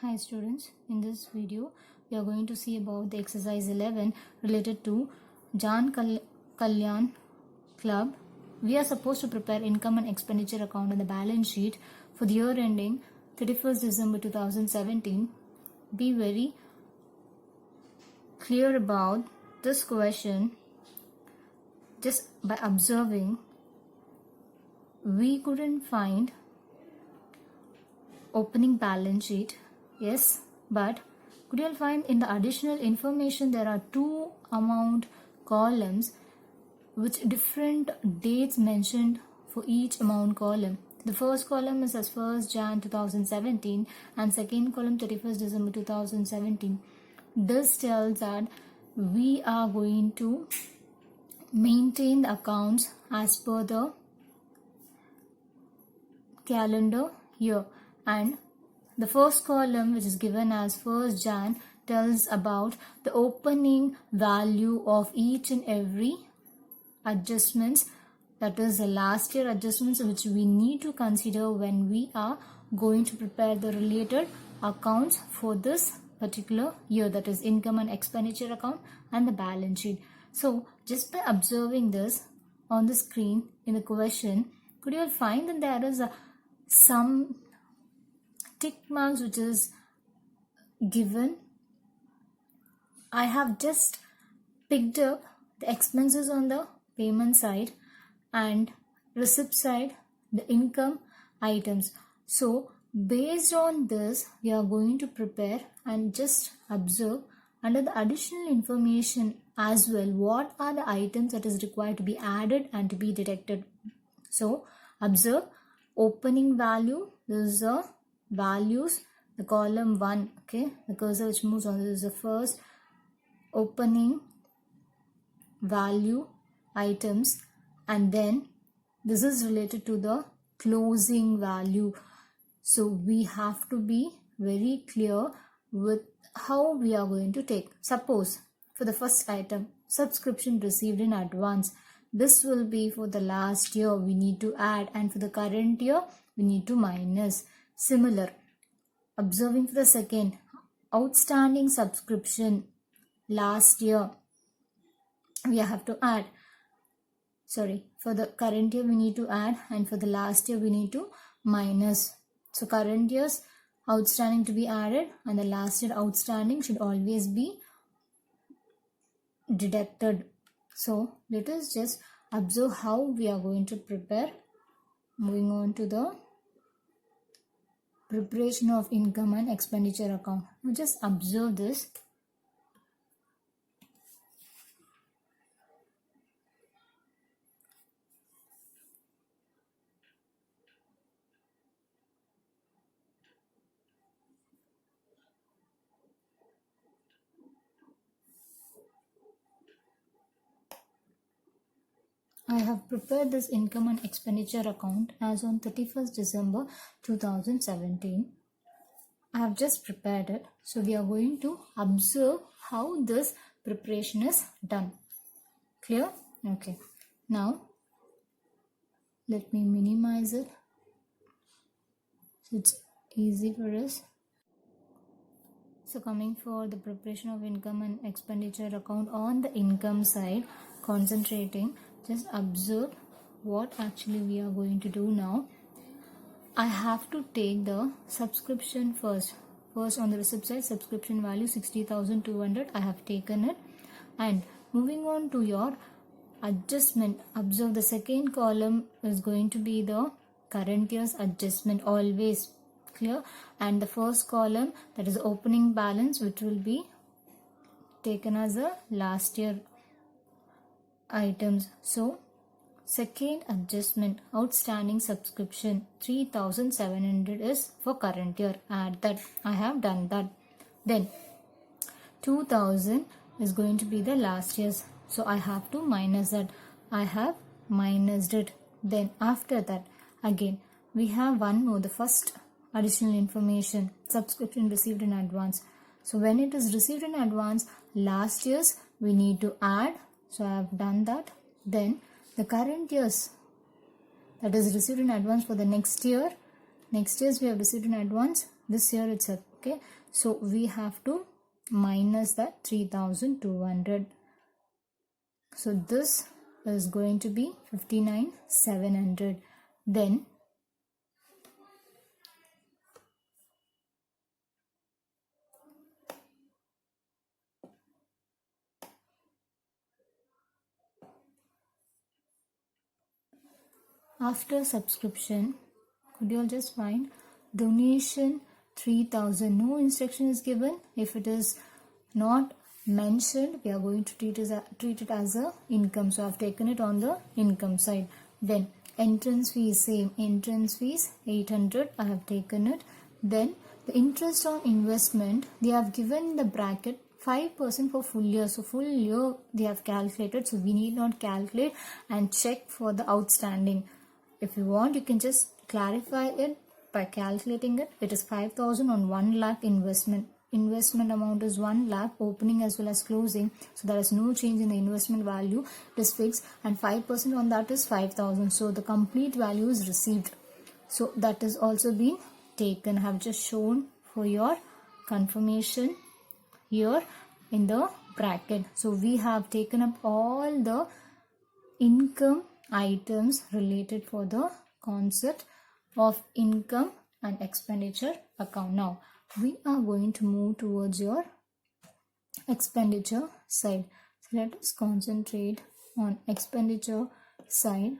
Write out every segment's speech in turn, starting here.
Hi students, in this video we are going to see about the exercise 11 related to Jan Kalyan Club. We are supposed to prepare income and expenditure account on the balance sheet for the year ending 31st December 2017. Be very clear about this question. Just by observing, we couldn't find opening balance sheet. Yes, but could you find in the additional information there are two amount columns which different dates mentioned for each amount column. The first column is as 1st Jan 2017 and second column 31st December 2017. This tells that we are going to maintain the accounts as per the calendar year, and the first column, which is given as 1st Jan, tells about the opening value of each and every adjustments, that is the last year adjustments, which we need to consider when we are going to prepare the related accounts for this particular year, that is income and expenditure account and the balance sheet. So just by observing this on the screen in the question, could you find that there is some tick marks which is given? I have just picked up the expenses on the payment side and receipt side, the income items. So based on this, we are going to prepare and just observe under the additional information as well what are the items that is required to be added and to be deducted. So observe opening value. This is the values, the column 1, okay, the cursor which moves on, this is the first opening value items, and then this is related to the closing value. So we have to be very clear with how we are going to take. Suppose for the first item, subscription received in advance, this will be for the last year we need to add, and for the current year we need to minus. Similar, observing for the second, outstanding subscription last year we have to add. For the current year we need to add, and for the last year we need to minus. So current year's outstanding to be added and the last year outstanding should always be deducted. So let us just observe how we are going to prepare. Moving on to the preparation of income and expenditure account. Now just observe this. I have prepared this income and expenditure account as on 31st December 2017. I have just prepared it. So we are going to observe how this preparation is done. Clear? Okay. Now let me minimize it so it's easy for us. So coming for the preparation of income and expenditure account on the income side, concentrating, just observe what actually we are going to do now. I have to take the subscription first. First on the receipt side, subscription value 60,200. I have taken it. And moving on to your adjustment, observe the second column is going to be the current year's adjustment, always clear. And the first column, that is opening balance, which will be taken as a last year items. So second adjustment, outstanding subscription 3,700 is for current year. Add that. I have done that. Then 2,000 is going to be the last year's, so I have to minus that. I have minused it. Then after that again we have one more, the first additional information, subscription received in advance. So when it is received in advance, last year's we need to add. So I have done that. Then the current year's, that is received in advance for the next year. Next year's we have received in advance. This year it's Okay, so we have to minus that 3200. So this is going to be 59,700. Then after subscription, could you all just find donation 3000? No instruction is given. If it is not mentioned, we are going to treat it as a income. So I have taken it on the income side. Then entrance fees, same entrance fees 800, I have taken it. Then the interest on investment, they have given the bracket 5% for full year. So full year they have calculated, so we need not calculate and check for the outstanding. If you want, you can just clarify it by calculating it. It is 5,000 on 1 lakh investment. Investment amount is 1 lakh, opening as well as closing. So there is no change in the investment value. It is fixed, and 5% on that is 5,000. So the complete value is received. So that is also been taken. I have just shown for your confirmation here in the bracket. So we have taken up all the income items related for the concept of income and expenditure account. Now we are going to move towards your expenditure side. So let us concentrate on expenditure side.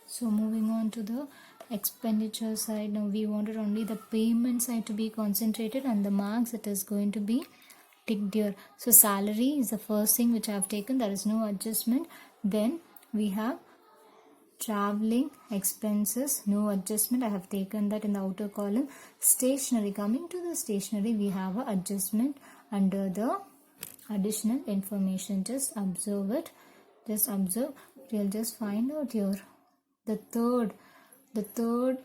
So moving on to the expenditure side. Now we wanted only the payment side to be concentrated, and the marks it is going to be ticked here. So salary is the first thing which I have taken. There is no adjustment. Then we have traveling expenses, no adjustment. I have taken that in the outer column. Stationery, coming to the stationery, we have an adjustment under the additional information. Just observe it. Just observe. We'll just find out here. The third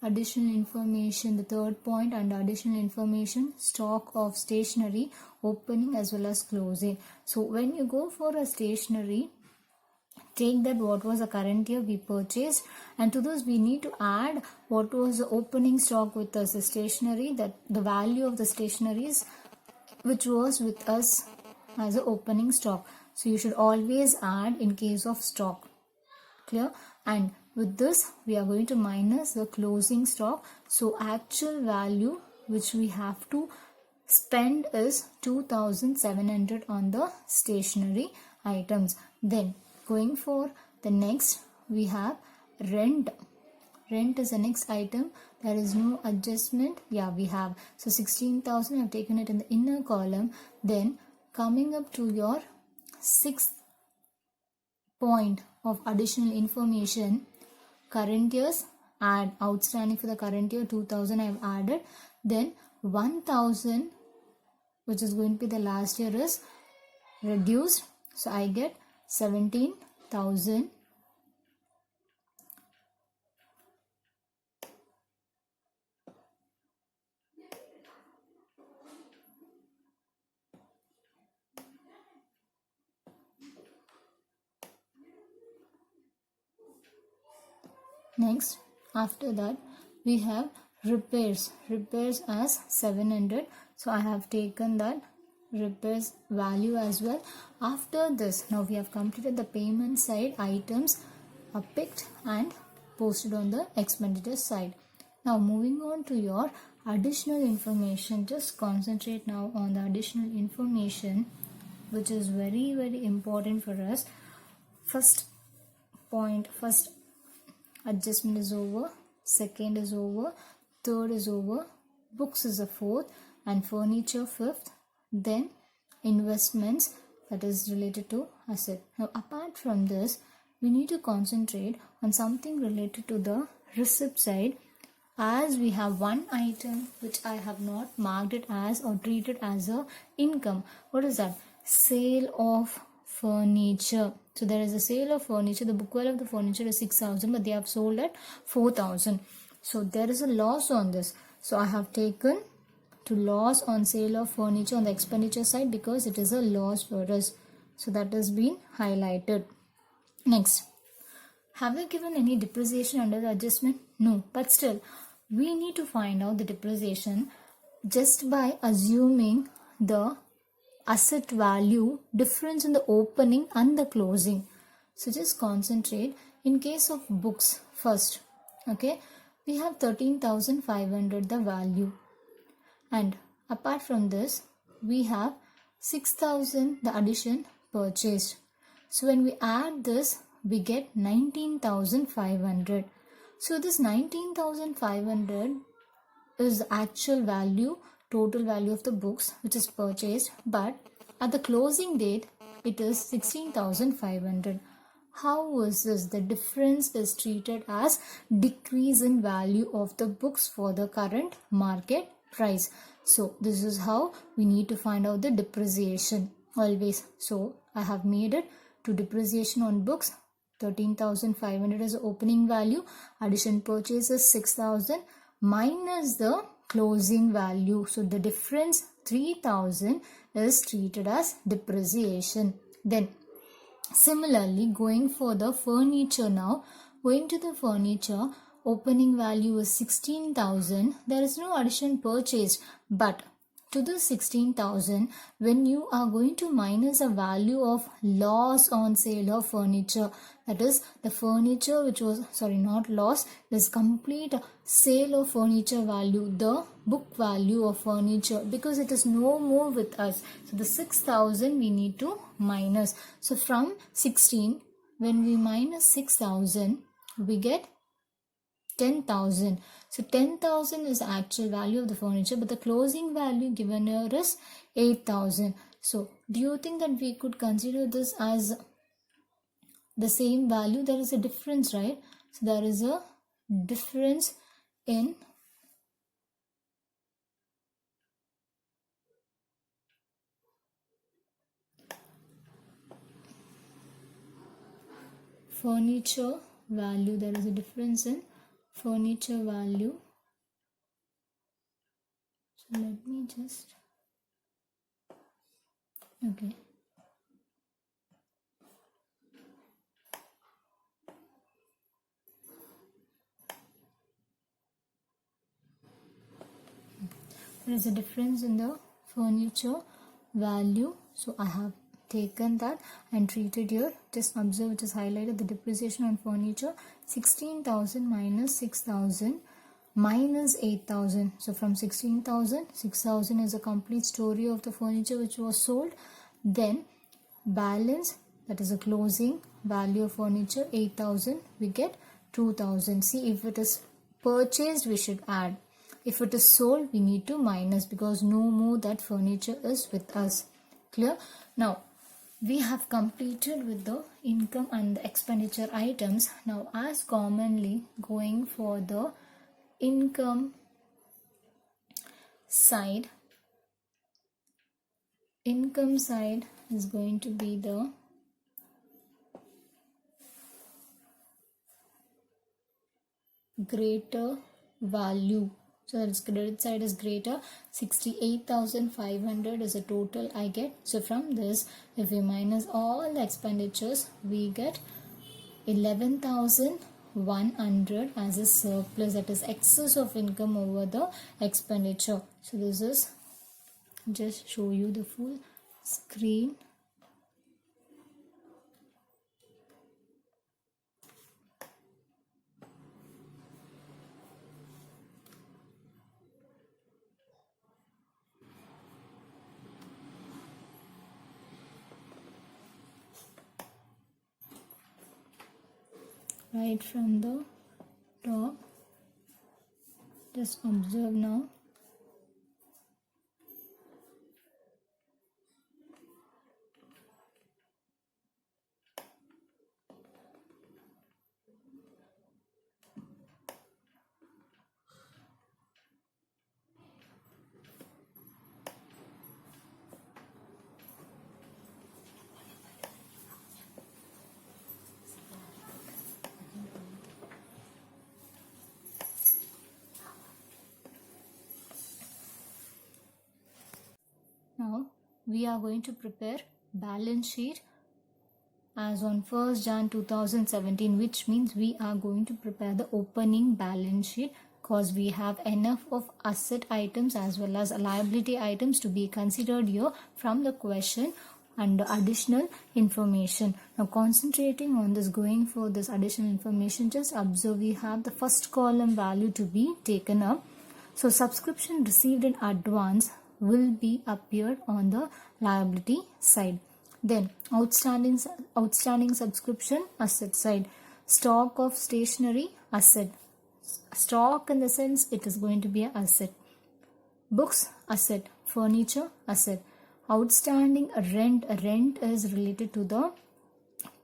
additional information, the third point under additional information, stock of stationery, opening as well as closing. So when you go for a stationery, take that what was the current year we purchased, and to this we need to add what was the opening stock with us, the stationery, that the value of the stationeries which was with us as a opening stock. So you should always add in case of stock. Clear? And with this we are going to minus the closing stock. So actual value which we have to spend is 2,700 on the stationery items. Then going for the next, we have rent. Rent is the next item. There is no adjustment. Yeah, we have. So 16,000, I have taken it in the inner column. Then coming up to your sixth point of additional information, current years, add outstanding for the current year 2,000 I have added. Then 1,000 which is going to be the last year is reduced. So I get 17,000. Next, after that we have repairs as 700. So I have taken that repairs value as well. After this, now we have completed the payment side. Items are picked and posted on the expenditure side. Now moving on to your additional information, just concentrate now on the additional information which is very important for us. First point, first adjustment is over, second is over, third is over, books is the fourth, and furniture fifth. Then investments, that is related to asset. Now apart from this, we need to concentrate on something related to the receipt side. as we have one item which I have not marked it as or treated as a income. What is that? Sale of furniture. So there is a sale of furniture. The book value of the furniture is 6,000, but they have sold at 4,000. So there is a loss on this. So I have taken to loss on sale of furniture on the expenditure side because it is a loss for us. So that has been highlighted. Next, have they given any depreciation under the adjustment? No, but still we need to find out the depreciation just by assuming the asset value difference in the opening and the closing. So just concentrate in case of books first. Okay, we have 13,500 the value, and apart from this we have 6,000 the addition purchased. So when we add this we get 19,500. So this 19,500 is the actual value, total value of the books which is purchased, but at the closing date it is 16,500. How is this? The difference is treated as decrease in value of the books for the current market price. So this is how we need to find out the depreciation always. So I have made it to depreciation on books. 13,500 is the opening value, addition purchase is 6,000 minus the closing value. So the difference 3,000 is treated as depreciation. Then similarly, going for the furniture now, going to the furniture, opening value is 16,000. There is no addition purchased, but to the 16,000, when you are going to minus a value of loss on sale of furniture, that is the furniture which was, not loss, is complete sale of furniture value, the book value of furniture, because it is no more with us. So the 6,000 we need to minus. So from 16, when we minus 6,000, we get 10,000. So 10,000 is the actual value of the furniture, but the closing value given here is 8,000. So do you think that we could consider this as the same value? There is a difference, right? So there is a difference in furniture value. There is a difference in furniture value. So let me just, okay. There is a difference in the furniture value. So I have taken that and treated here. Just observe, it is highlighted, the depreciation on furniture 16,000 minus 6,000 minus 8,000. So from 16,000, 6,000 is a complete story of the furniture which was sold. Then balance, that is a closing value of furniture 8,000, we get 2,000. See, if it is purchased we should add, if it is sold we need to minus, because no more that furniture is with us. Clear? Now we have completed with the income and the expenditure items. Now as commonly, going for the income side, income side is going to be the greater value. So its credit side is greater. 68,500 is the total I get. So from this, if we minus all the expenditures, we get 11,100 as a surplus, that is excess of income over the expenditure. So this is, just show you the full screen. Right from the top, just observe now. Now we are going to prepare balance sheet as on 1st Jan 2017, which means we are going to prepare the opening balance sheet because we have enough of asset items as well as liability items to be considered here from the question and additional information. Now concentrating on this, going for this additional information, just observe we have the first column value to be taken up. So subscription received in advance will be appeared on the liability side. Then outstanding subscription asset side. Stock of stationery asset. Stock in the sense it is going to be an asset. Books asset. Furniture asset. Outstanding rent. Rent is related to the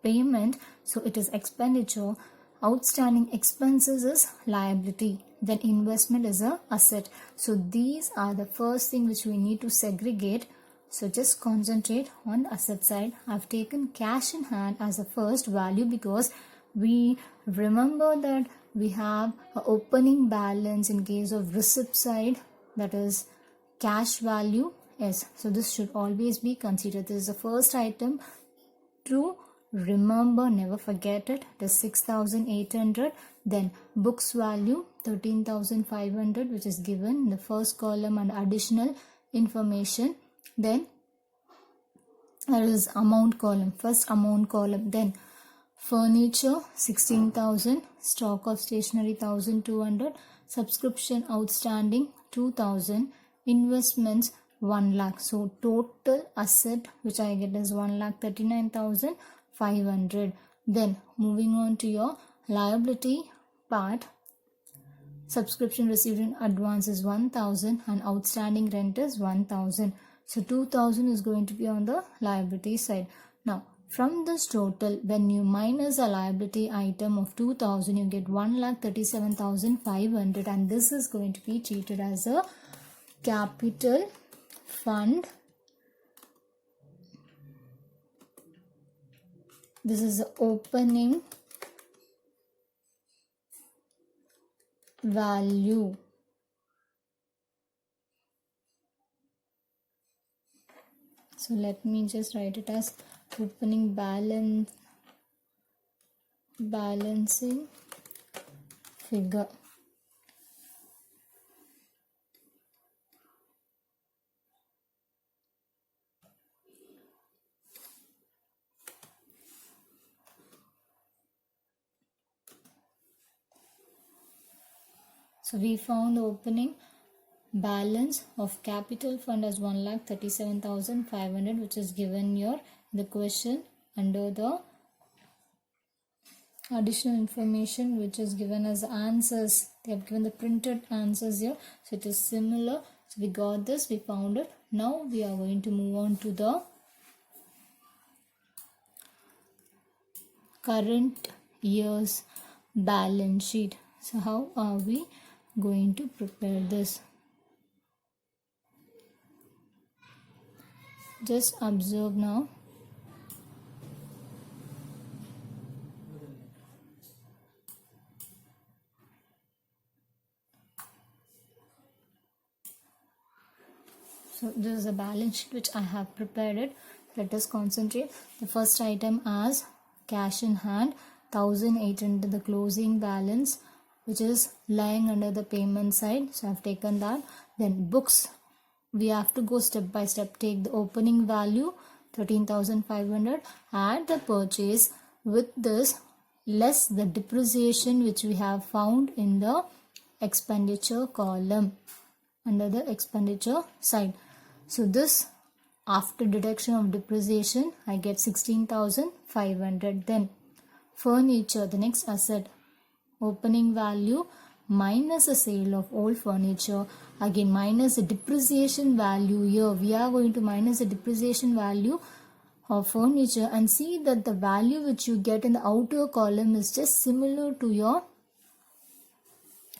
payment, so it is expenditure. Outstanding expenses is liability. Then investment is a asset. So these are the first thing which we need to segregate. So just concentrate on the asset side. I've taken cash in hand as a first value because we remember that we have an opening balance in case of receipt side, that is cash value S. So this should always be considered. This is the first item to remember, never forget it. The 6,800. Then books value 13,500, which is given in the first column and additional information. Then there is amount column, first amount column. Then furniture 16,000, stock of stationery 1,200, subscription outstanding 2,000, investments 1 lakh. So total asset which I get is 1,39,500. Then moving on to your liability part, subscription received in advance is 1,000 and outstanding rent is 1,000. So 2,000 is going to be on the liability side. Now from this total, when you minus a liability item of 2,000, you get 1,37,500, and this is going to be treated as a capital fund. This is the opening value. So let me just write it as opening balancing figure. So we found the opening balance of capital fund as 1,37,500, which is given here in the question under the additional information, which is given as answers. They have given the printed answers here, so it is similar. So we got this, we found it. Now we are going to move on to the current year's balance sheet. So how are we going to prepare this? Just observe now. So this is a balance sheet which I have prepared it. Let us concentrate. The first item as cash in hand 1,800, the closing balance which is lying under the payment side. So I have taken that. Then books, we have to go step by step. Take the opening value 13,500, add the purchase with this less the depreciation which we have found in the expenditure column under the expenditure side. So this after deduction of depreciation I get 16,500. Then furniture, the next asset, opening value minus the sale of old furniture, again minus the depreciation value. Here we are going to minus the depreciation value of furniture and see that the value which you get in the outer column is just similar to your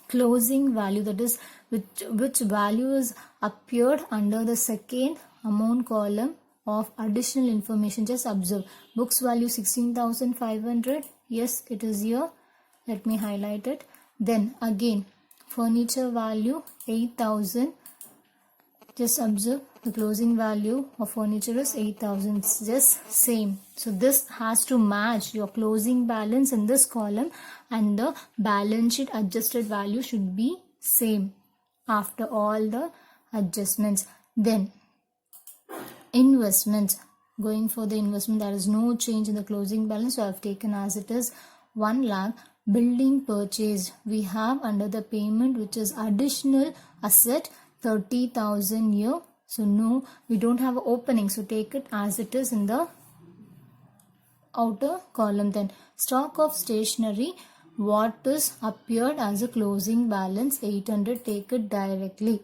closing value, that is which values appeared under the second amount column of additional information. Just observe, books value 16,500, yes it is here, let me highlight it. Then again furniture value 8,000, Just observe the closing value of furniture is 8,000. It's just same. So this has to match your closing balance in this column, and the balance sheet adjusted value should be same after all the adjustments. Then investments. Going for the investment, there is no change in the closing balance, so I have taken as it is 1 lakh. Building purchase, we have under the payment which is additional asset 30,000 here. So no, we don't have an opening, so take it as it is in the outer column. Then stock of stationery, what is appeared as a closing balance 800, take it directly.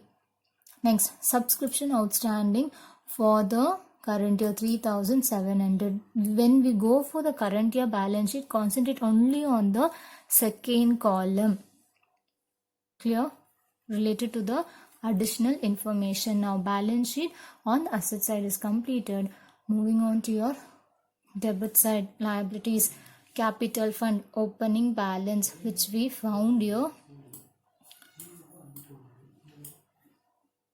Next, subscription outstanding for the current year 3,700. When we go for the current year balance sheet, concentrate only on the second column. Clear? Related to the additional information. Now balance sheet on the asset side is completed. Moving on to your debit side, liabilities, capital fund, opening balance, which we found here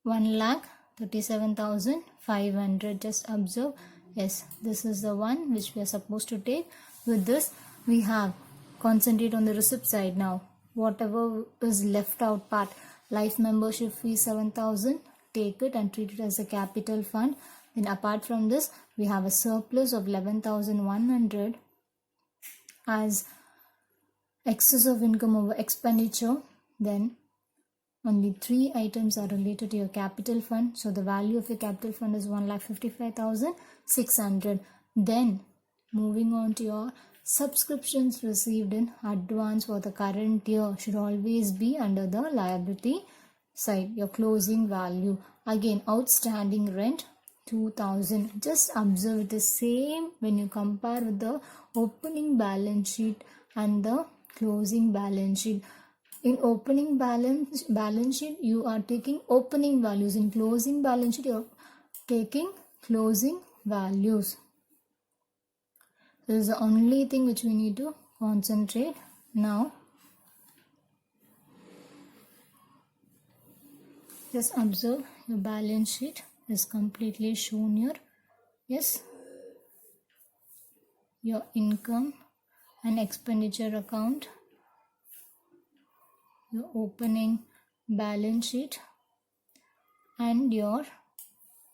1,37,500. Just observe, yes, this is the one which we are supposed to take. With this, we have concentrate on the receipt side now. Whatever is left out part, life membership fee 7,000, take it and treat it as a capital fund. Then apart from this, we have a surplus of 11,100 as excess of income over expenditure. Then only 3 items are related to your capital fund. So the value of your capital fund is 1,55,600. Then moving on to your subscriptions received in advance for the current year should always be under the liability side, your closing value. Again, outstanding rent 2,000. Just observe it is same when you compare with the opening balance sheet and the closing balance sheet. In opening balance sheet, you are taking opening values. In closing balance sheet, you are taking closing values. This is the only thing which we need to concentrate now. Just observe your balance sheet is completely shown here. Yes, your income and expenditure account, your opening balance sheet, and your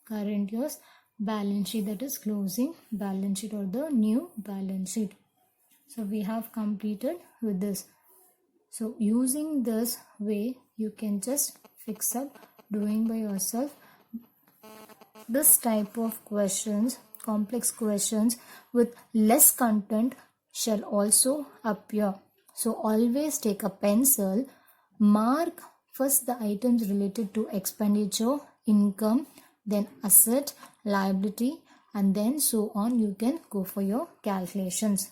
current year's balance sheet, that is closing balance sheet or the new balance sheet. So we have completed with this. So using this way, you can just fix up doing by yourself. This type of questions, complex questions with less content, shall also appear. So always take a pencil, mark first the items related to expenditure, income, then asset, liability, and then so on. You can go for your calculations.